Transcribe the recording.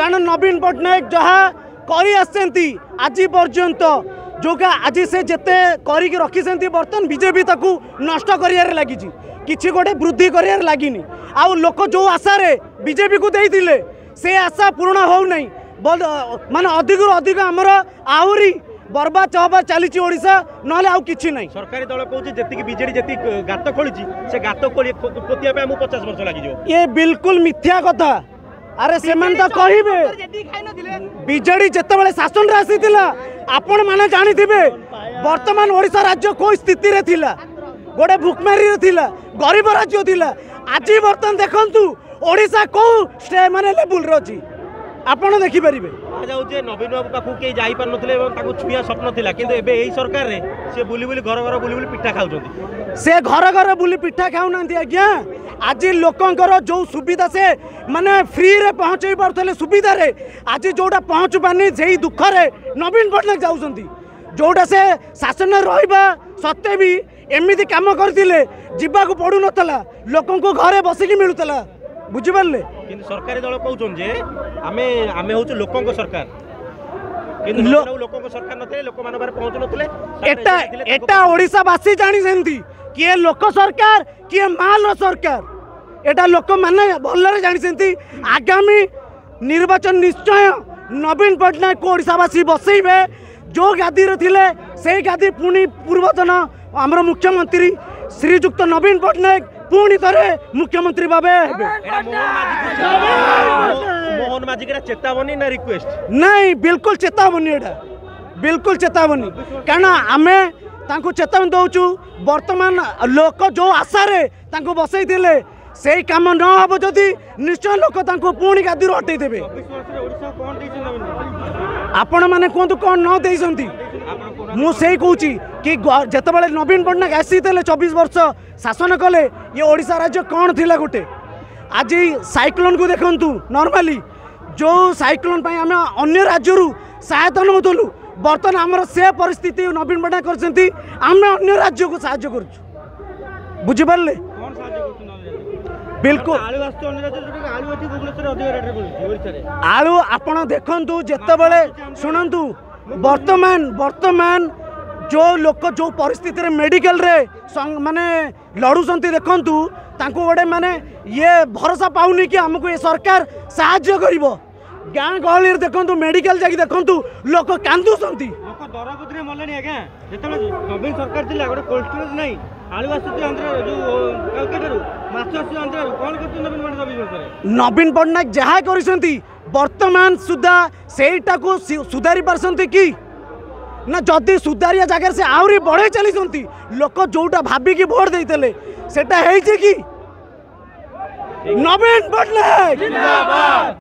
कारण नवीन पट्टनायक जहाँ करी आज पर्यंत जो आज से जिते करके रखी बर्तन बीजेपी ताकू नष्ट कर लगी किसी गोटे वृद्धि कर लगी आउ लोक जो आशा रे बीजेपी को देते से आशा पूर्ण हो नहीं माने अधिक अधिक आमर आहरी बर्बाद चहबा चली ओडिशा नले आउ किछि नहीं। सरकारी दल कहूँ जी बीजेडी जी गात खोली से गात पोतिया 50 वर्ष लगी ये बिल्कुल मिथ्या कथा। अरे से तो कहे बीजेडी जिते शासन आसी आपण मैंने जानी वर्तमान ओडिशा राज्य को स्थिति रे थिला गोटे भुकमारी रे थिला गरीब राज्य थिला आज बर्तमान देखंतु ओडिशा को माने लेवल रे अछि आपण देखि परिबे जाउजे नवीन बाबू पाखु के जाई पार नथिले ताको छुया स्वप्न थिला किंतु एबे एही सरकार रे से बुली बुली घर घर बुली बुली पिठा खाउछंती से घर घर बुली पिठा खाउ नांती आज्ञा आज लोकंकर जो सुविधा से माने फ्री रे पहुंचई पारथले सुविधा रे आज जोटा पहुंच पानी सेही दुख रे नवीन पट्टनायक जाउछंती जोटा से शासन रहिबा सत्ते भी एमिति काम करथिले जिबा को पडु नथला लोकन को घरे बसिकी मिलुतला बुझि पारले किंतु सरकारी दल कहउछन जे आमे होछु लोकन को सरकार किंतु लोकन को सरकार नथले लोक मान बारे पहुंच नथले एटा ओडिसा वासी जानि सेंती किए लोक सरकार किए माल सरकार एटा लोक माने भलरे जानि सेंती आगामी निर्वाचन निश्चय नवीन पट्टनायक को ओडिशावासी बसैबे जो गादी रे थिले से गादी पुणी पूर्वतन आमर मुख्यमंत्री श्रीजुक्त नवीन पट्टनायक पुणी थरे मुख्यमंत्री भावे मोहन माझी के चेतावनी ना रिक्वेस्ट नहीं बिल्कुल चेतावनी एटा बिल्कुल चेतावनी कारण आमे तांको चेतावनी दउचु वर्तमान लोक जो आशा रे तांको बसई थिले से काम न हबो जदी निश्चय लोक तांको पुणी गादी रो हटै देबे आपण माने कोंतु कोन न देइसंती मु से कहूँ कि जिते नवीन पट्टनायक आसी 24 वर्ष शासन कले ये ओडिशा राज्य कौन थिला गोटे आज साइक्लोन को देखंतु नॉर्मली जो साइक्लोन आम अन्य राज्य सहायता नौलु बर्तमान आमर से परिस्थिति नवीन पट्टनायक करछंती आम अन्य राज्य को साहाय्य करूँ बुझिपारे बिल्कुल आलू आपण देखंतु जिते शुणु वर्तमान जो लोक जो परिस्थिति रे मेडिकल रे माने लड़ुंट देखंतु तांको गोटे माने ये भरोसा पाउनी कि हमको ये सरकार साहाय्य करिवो गाँ गहली देखंतु मेडिकल जाकी देखंतु लोक कांदुसंती लोक दरबुद्री मलेनी आज्ञा जेतले नवीन सरकार थिला गोटे कोल्ड स्टोरेज नाही आलू आसुती आंध्र जो कलकत्ता माछ आसु आंध्र कोन करते नवीन पट्टनायक जहा करिसंती वर्तमान सुधा सेटा को सुधारी पारसंती कि ना जदि सुधारिया जगह से आहरी बढ़े चली लोक जोटा भाविकी भोट देते सेटा है कि नवीन पट्टनायक